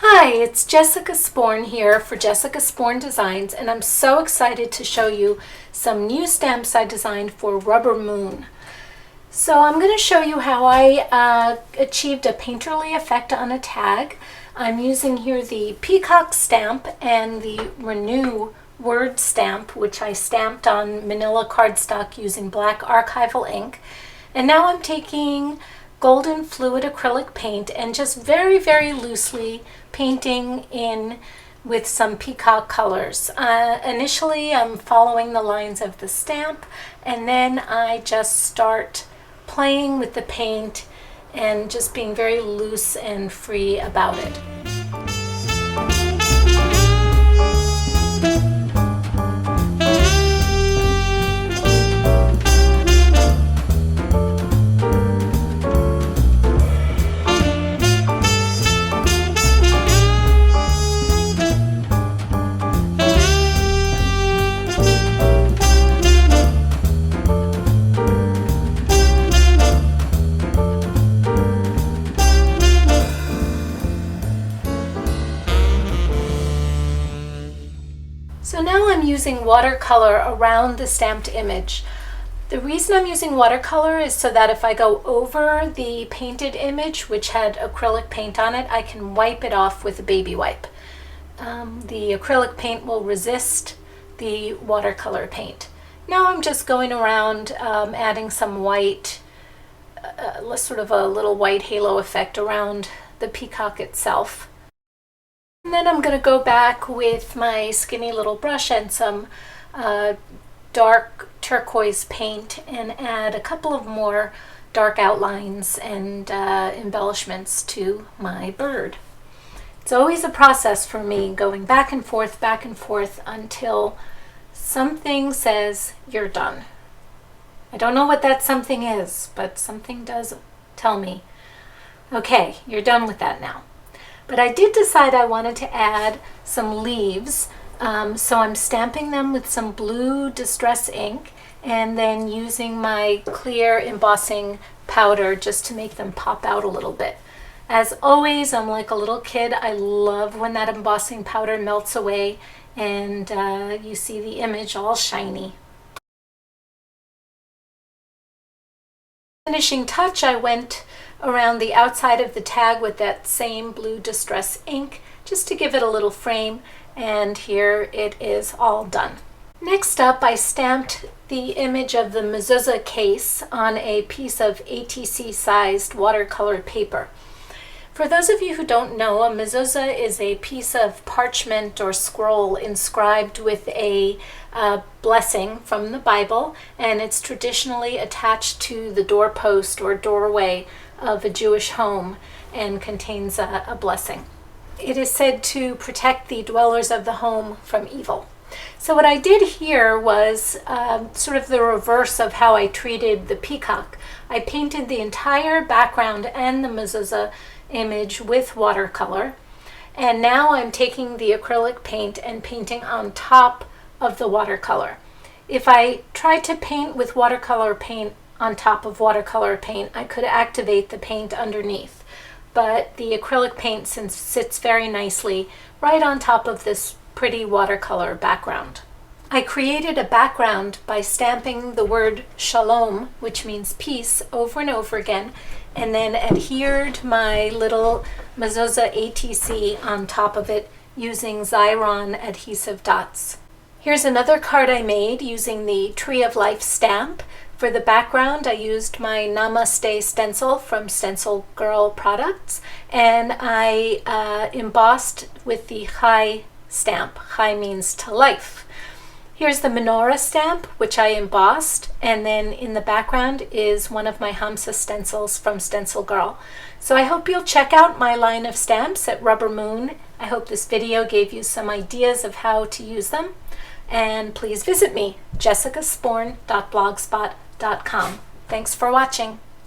Hi, it's Jessica Sporn here for Jessica Sporn Designs, and I'm so excited to show you some new stamps I designed for Rubber Moon. So I'm going to show you how I achieved a painterly effect on a tag. I'm using here the Peacock stamp and the Renew word stamp, which I stamped on manila cardstock using black archival ink. And now I'm taking golden fluid acrylic paint and just very, very loosely painting in with some peacock colors. Initially, I'm following the lines of the stamp, and then I just start playing with the paint and just being very loose and free about it. So now I'm using watercolor around the stamped image. The reason I'm using watercolor is so that if I go over the painted image, which had acrylic paint on it, I can wipe it off with a baby wipe. The acrylic paint will resist the watercolor paint. Now I'm just going around adding some white, sort of a little white halo effect around the peacock itself. And then I'm going to go back with my skinny little brush and some dark turquoise paint and add a couple of more dark outlines and embellishments to my bird. It's always a process for me, going back and forth until something says you're done. I don't know what that something is, but something does tell me, okay, you're done with that now. But I did decide I wanted to add some leaves, so I'm stamping them with some blue distress ink and then using my clear embossing powder just to make them pop out a little bit. As always, I'm like a little kid. I love when that embossing powder melts away and you see the image all shiny. Finishing touch, I went around the outside of the tag with that same blue distress ink just to give it a little frame, and here it is all done. Next up, I stamped the image of the mezuzah case on a piece of ATC sized watercolor paper. For those of you who don't know, a mezuzah is a piece of parchment or scroll inscribed with a blessing from the Bible, and it's traditionally attached to the doorpost or doorway of a Jewish home and contains a blessing. It is said to protect the dwellers of the home from evil. So what I did here was sort of the reverse of how I treated the peacock. I painted the entire background and the mezuzah image with watercolor, and now I'm taking the acrylic paint and painting on top of the watercolor. If I tried to paint with watercolor paint on top of watercolor paint, I could activate the paint underneath, but the acrylic paint sits very nicely right on top of this pretty watercolor background. I created a background by stamping the word shalom, which means peace, over and over again, and then adhered my little mezuzah ATC on top of it using Xyron adhesive dots. Here's another card I made using the Tree of Life stamp. For the background, I used my Namaste stencil from Stenciled Girl products, and I embossed with the Chai stamp. Chai means to life. Here's the menorah stamp, which I embossed, and then in the background is one of my Hamsa stencils from Stenciled Girl. So I hope you'll check out my line of stamps at Rubber Moon. I hope this video gave you some ideas of how to use them. And please visit me, jessicasporn.blogspot.com. Thanks for watching.